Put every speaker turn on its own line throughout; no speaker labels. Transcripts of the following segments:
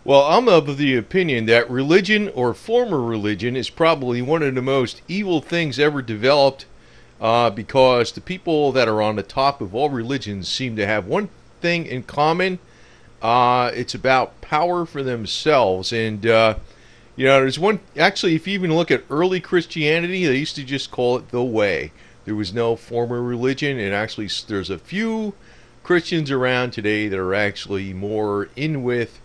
Well, I'm of the opinion that religion or former religion is probably one of the most evil things ever developed because the people that are on the top of all religions seem to have one thing in common. It's about power for themselves. And, there's one, actually, if you even look at early Christianity, they used to just call it the way. There was no former religion, and actually, there's a few Christians around today that are actually more in with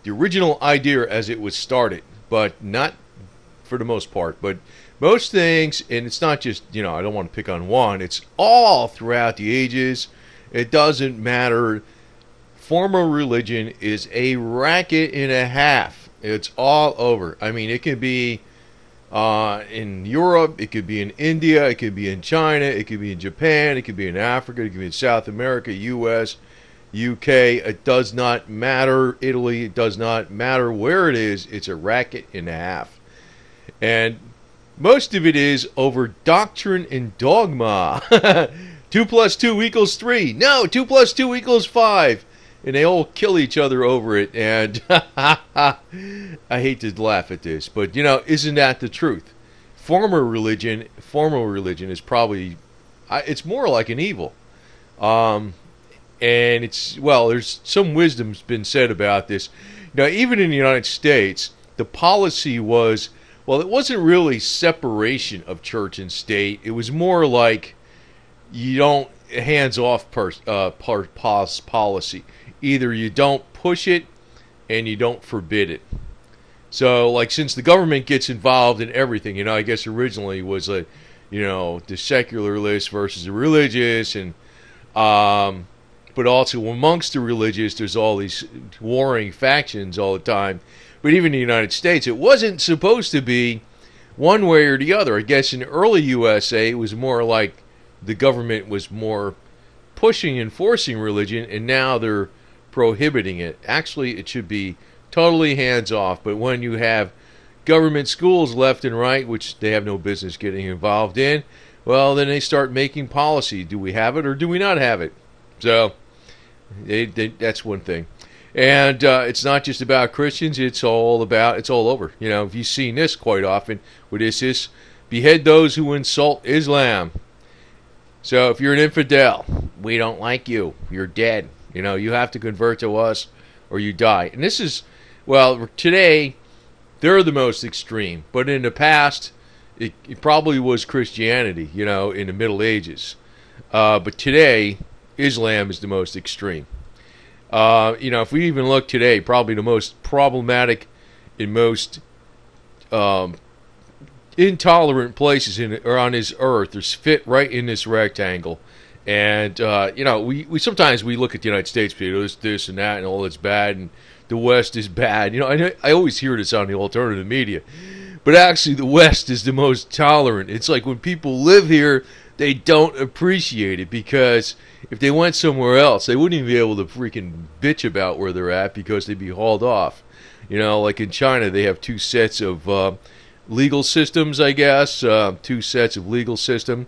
the original idea as it was started, but not for the most part. But most things, and it's not just, I don't want to pick on one, it's all throughout the ages. It doesn't matter. Former religion is a racket and a half. It's all over. I mean, it could be in Europe, it could be in India, it could be in China, it could be in Japan, it could be in Africa, it could be in South America, U.S., UK, it does not matter. Italy, it does not matter where it is. It's a racket and a half. And most of it is over doctrine and dogma. 2 plus 2 equals 3. No, 2 plus 2 equals 5. And they all kill each other over it. And I hate to laugh at this, but isn't that the truth? Former religion is probably, it's more like an evil. And there's some wisdom's been said about this. Now, even in the United States, the policy was, it wasn't really separation of church and state. It was more like you don't hands-off policy. Either you don't push it and you don't forbid it. So, like, since the government gets involved in everything, I guess originally was the secularist versus the religious, and but also amongst the religious, there's all these warring factions all the time. But even in the United States, it wasn't supposed to be one way or the other. I guess in early USA, it was more like the government was more pushing and forcing religion, and now they're prohibiting it. Actually, it should be totally hands-off. But when you have government schools left and right, which they have no business getting involved in, well, then they start making policy. Do we have it or do we not have it? So that's one thing. And it's not just about Christians. It's all over. If you've seen this quite often, what is this? Behead those who insult Islam. So if you're an infidel, we don't like you. You're dead. You have to convert to us or you die. And this is, today, they're the most extreme. But in the past, it probably was Christianity, in the Middle Ages. But today, Islam is the most extreme. If we even look today, probably the most problematic and most intolerant places on this earth are fit right in this rectangle. And, we sometimes we look at the United States, this and that, and all that's bad, and the West is bad. I always hear this on the alternative media. But actually, the West is the most tolerant. It's like when people live here, they don't appreciate it, because if they went somewhere else, they wouldn't even be able to freaking bitch about where they're at because they'd be hauled off. Like in China, they have 2 sets of legal systems, I guess. 2 sets of legal system.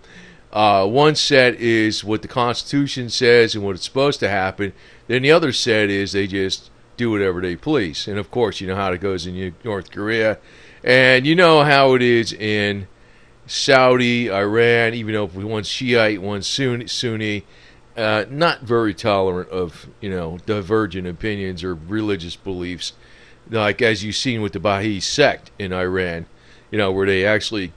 One set is what the Constitution says and what it's supposed to happen. Then the other set is they just do whatever they please. And of course, you know how it goes in North Korea. And you know how it is in Saudi, Iran, even though one's Shiite, one's Sunni, not very tolerant of, divergent opinions or religious beliefs, like as you've seen with the Baha'i sect in Iran, where they actually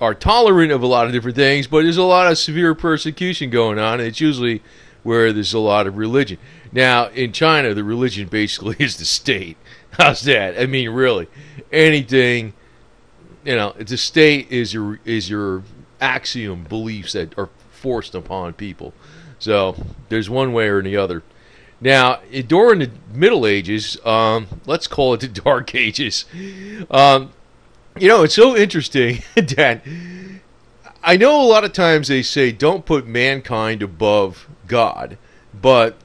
are tolerant of a lot of different things, but there's a lot of severe persecution going on, and it's usually where there's a lot of religion. Now, in China, the religion basically is the state. How's that? I mean, really, anything... the state is your axiom beliefs that are forced upon people. So there's one way or the other. Now, during the Middle Ages, let's call it the Dark Ages. It's so interesting that I know a lot of times they say don't put mankind above God, but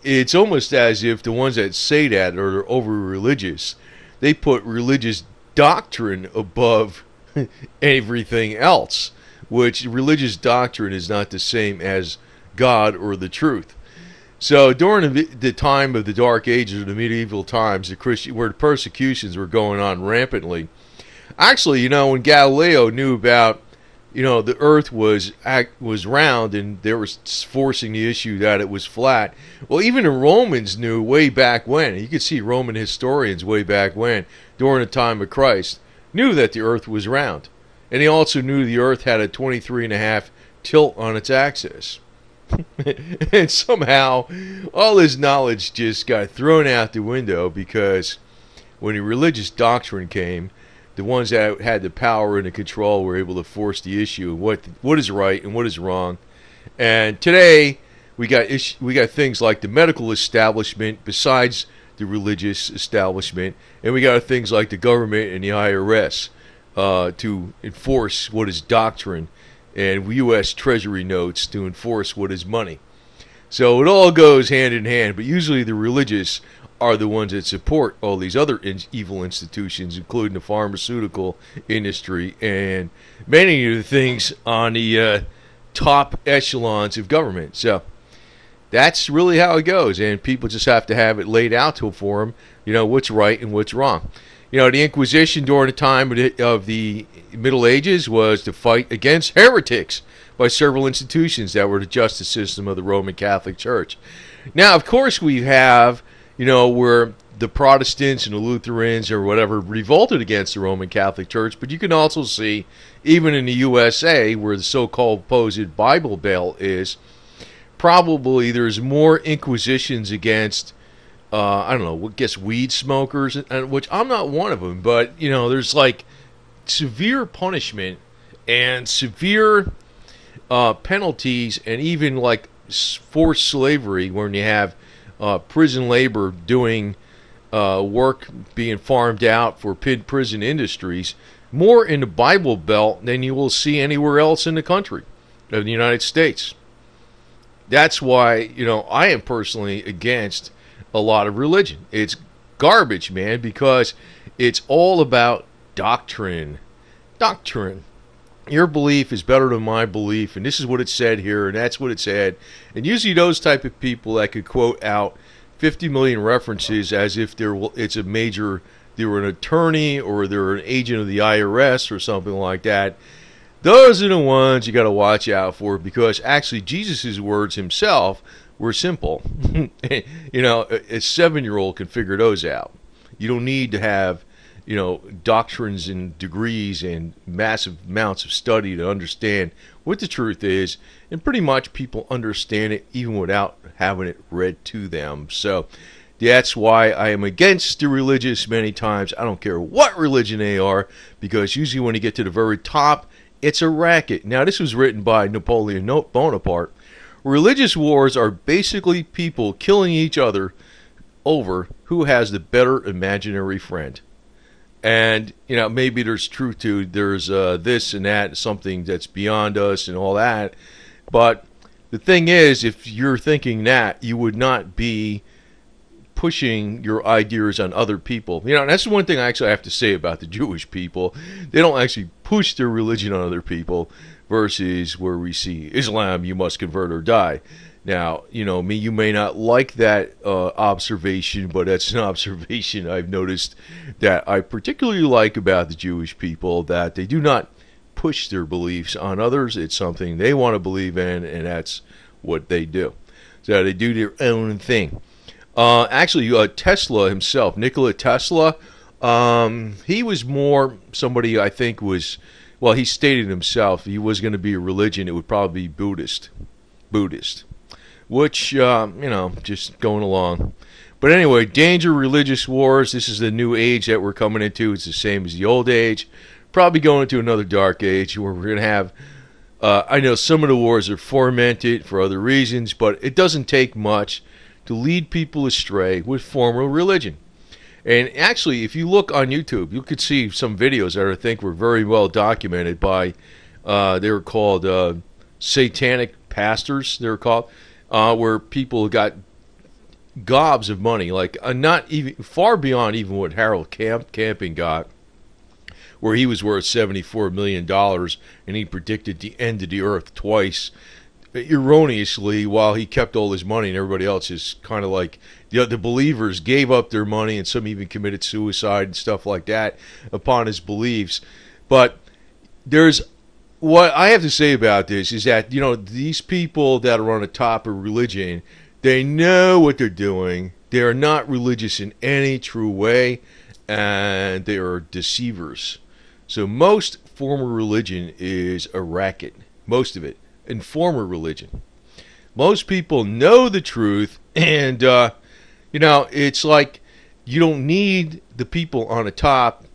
it's almost as if the ones that say that are over religious. They put religious doctrine above everything else, which religious doctrine is not the same as God or the truth. So during the time of the Dark Ages, or the medieval times, where the persecutions were going on rampantly, actually, when Galileo knew about, the Earth was round, and they were forcing the issue that it was flat. Well, even the Romans knew way back when. You could see Roman historians way back when, during the time of Christ, knew that the Earth was round, and they also knew the Earth had a 23.5 tilt on its axis. And somehow all this knowledge just got thrown out the window, because when the religious doctrine came, the ones that had the power and the control were able to force the issue of what is right and what is wrong. And today we got things like the medical establishment besides the religious establishment, and we got things like the government and the IRS to enforce what is doctrine, and U.S. Treasury notes to enforce what is money. So it all goes hand in hand, but usually the religious are the ones that support all these other evil institutions, including the pharmaceutical industry and many of the things on the top echelons of government. So that's really how it goes, and people just have to have it laid out for them, what's right and what's wrong. The Inquisition during the time of the Middle Ages was to fight against heretics by several institutions that were the justice system of the Roman Catholic Church. Now, of course, we have, where the Protestants and the Lutherans or whatever revolted against the Roman Catholic Church, but you can also see, even in the USA, where the so-called supposed Bible Belt is, probably there's more inquisitions against I don't know, I guess weed smokers, which I'm not one of them, but, there's like severe punishment and severe penalties, and even like forced slavery when you have prison labor doing work being farmed out for prison industries, more in the Bible Belt than you will see anywhere else in the country of the United States. That's why, I am personally against a lot of religion. It's garbage, man, because it's all about doctrine. Doctrine. Your belief is better than my belief, and this is what it said here, and that's what it said. And usually those type of people that could quote out 50 million references as if they were an attorney or they're an agent of the IRS or something like that. Those are the ones you got to watch out for, because actually Jesus' words himself were simple. A 7-year-old can figure those out. You don't need to have, doctrines and degrees and massive amounts of study to understand what the truth is. And pretty much people understand it even without having it read to them. So that's why I am against the religious many times. I don't care what religion they are, because usually when you get to the very top, it's a racket. Now, this was written by Napoleon Bonaparte. Religious wars are basically people killing each other over who has the better imaginary friend. And, maybe there's truth to there's this and that, something that's beyond us and all that. But the thing is, if you're thinking that, you would not be pushing your ideas on other people. That's one thing I actually have to say about the Jewish people. They don't actually push their religion on other people, versus where we see Islam, you must convert or die. Now, you may not like that observation, but that's an observation I've noticed that I particularly like about the Jewish people, that they do not push their beliefs on others. It's something they want to believe in, and that's what they do. So they do their own thing. Actually, Tesla himself, Nikola Tesla, he was more somebody I think was, well, he stated himself he was going to be a religion. It would probably be Buddhist, which, just going along. But anyway, danger, religious wars. This is the new age that we're coming into. It's the same as the old age. Probably going into another dark age where we're going to have, I know some of the wars are fomented for other reasons, but it doesn't take much to lead people astray with formal religion. And actually, if you look on YouTube, you could see some videos that I think were very well documented by, they were called satanic pastors, they were called, where people got gobs of money, like not even far beyond even what Harold Camping got, where he was worth $74 million, and he predicted the end of the earth twice erroneously, while he kept all his money, and everybody else is kind of like the believers gave up their money, and some even committed suicide and stuff like that upon his beliefs. But there's what I have to say about this is that, these people that are on the top of religion, they know what they're doing. They are not religious in any true way, and they are deceivers. So most former religion is a racket, most of it. In former religion, most people know the truth, and it's like you don't need the people on the top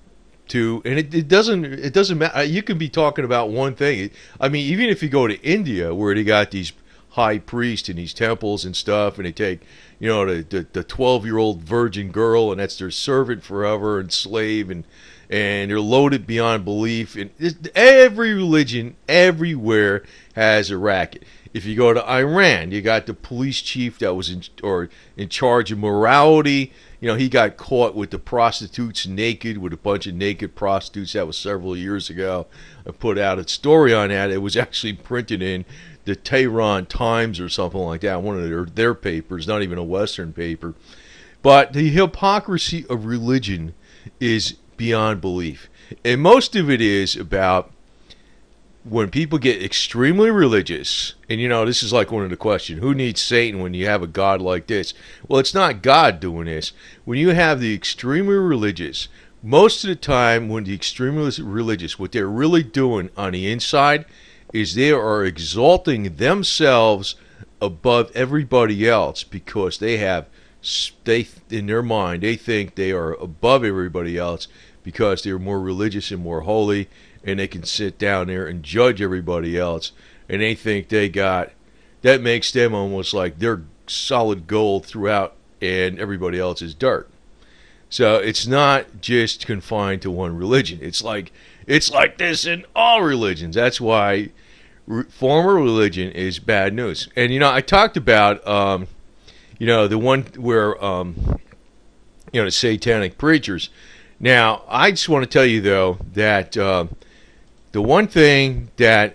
to, and it doesn't matter. You can be talking about one thing. I mean, even if you go to India, where they got these high priests in these temples and stuff, and they take the 12-year-old virgin girl, and that's their servant forever and slave, and they're loaded beyond belief. And every religion, everywhere, has a racket. If you go to Iran, you got the police chief that was in charge of morality. He got caught with the prostitutes naked, with a bunch of naked prostitutes. That was several years ago. I put out a story on that. It was actually printed in the Tehran Times or something like that, one of their papers, not even a Western paper. But the hypocrisy of religion is beyond belief. And most of it is about when people get extremely religious, and this is like one of the questions, who needs Satan when you have a God like this? Well, it's not God doing this. When you have the extremely religious, most of the time when the extremely religious, what they're really doing on the inside is they are exalting themselves above everybody else, because they in their mind, they think they are above everybody else because they're more religious and more holy, and they can sit down there and judge everybody else, and they think that makes them almost like they're solid gold throughout, and everybody else is dirt. So it's not just confined to one religion. It's like this in all religions. That's why former religion is bad news. And I talked about the one where the satanic preachers. Now, I just want to tell you, though, that the one thing that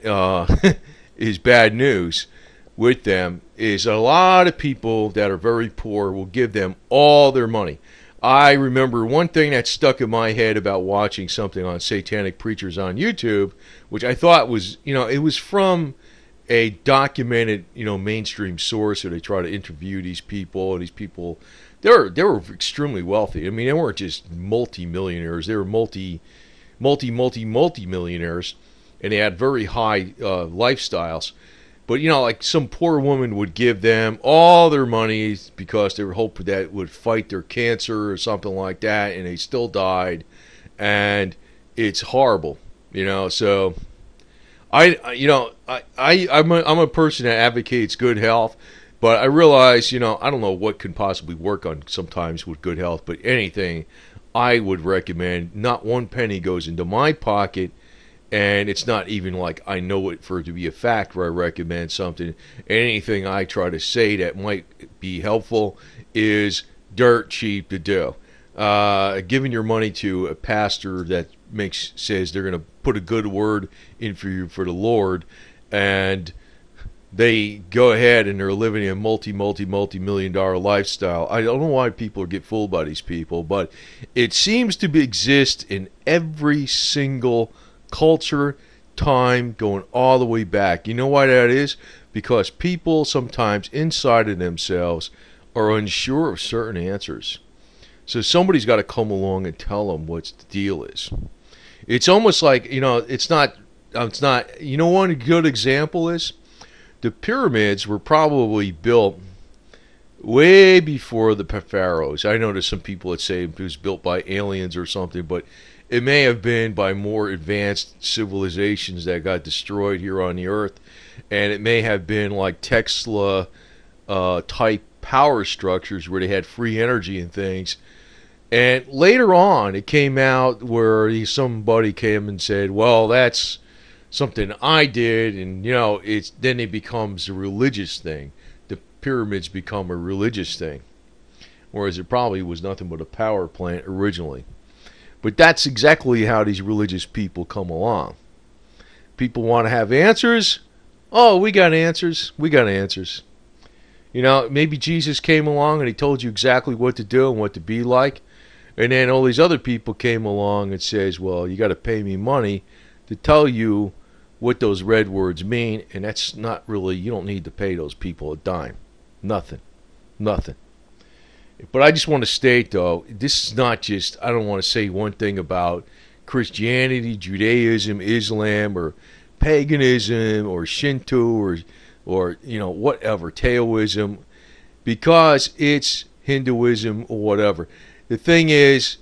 is bad news with them is a lot of people that are very poor will give them all their money. I remember one thing that stuck in my head about watching something on satanic preachers on YouTube, which I thought was, it was from a documented, mainstream source, where they try to interview these people, and these people, they were extremely wealthy. I mean, they weren't just multi-millionaires; they were multi-millionaires, and they had very high lifestyles. But like some poor woman would give them all their money because they were hoping that it would fight their cancer or something like that, and they still died, and it's horrible. So I'm a person that advocates good health, but I realize, I don't know what can possibly work on sometimes with good health, but anything I would recommend, not one penny goes into my pocket, and it's not even like I know it for it to be a fact where I recommend something. Anything I try to say that might be helpful is dirt cheap to do. Giving your money to a pastor that says they're going to put a good word in for you for the Lord, and they go ahead and they're living a multi-million-dollar lifestyle. I don't know why people get fooled by these people, but it seems to exist in every single culture, time, going all the way back. You know why that is? Because people sometimes inside of themselves are unsure of certain answers. So somebody's got to come along and tell them what the deal is. It's almost like, it's not, one good example is the pyramids were probably built way before the pharaohs. I know there's some people that say it was built by aliens or something, but it may have been by more advanced civilizations that got destroyed here on the earth, and it may have been like Tesla type power structures where they had free energy and things. And later on, it came out where somebody came and said, well, that's something I did, and then it becomes a religious thing. The pyramids become a religious thing, whereas it probably was nothing but a power plant originally. But that's exactly how these religious people come along. People want to have answers, Oh, we got answers. We got answers. You know, maybe Jesus came along and he told you exactly what to do and what to be like. And then all these other people came along and says, well, you got to pay me money to tell you what those red words mean. And that's not really, you don't need to pay those people a dime. Nothing. Nothing. But I just want to state, though, this is not just, I don't want to say one thing about Christianity, Judaism, Islam, or paganism, or Shinto, or you know, whatever, Taoism, because it's Hinduism or whatever. The thing is,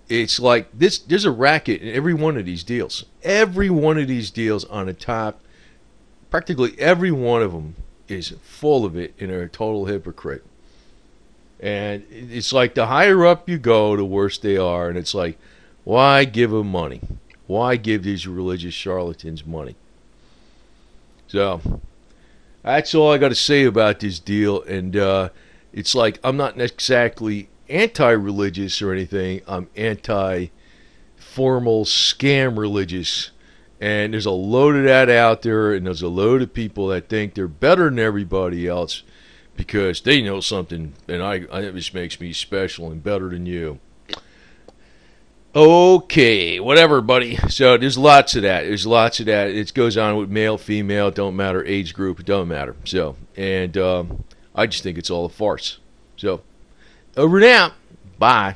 it's like this. There's a racket in every one of these deals. Every one of these deals on the top, practically every one of them is full of it, and they're a total hypocrite. And it's like the higher up you go, the worse they are. And it's like, why give them money? Why give these religious charlatans money? So that's all I got to say about this deal. And it's like I'm not exactly anti-religious or anything. I'm anti-formal scam religious. And there's a load of that out there, and there's a load of people that think they're better than everybody else because they know something, and it just makes me special and better than you. Okay, whatever, buddy. So there's lots of that. There's lots of that. It goes on with male, female, don't matter, age group, it don't matter. So, and I just think it's all a farce. So, over and out. Bye.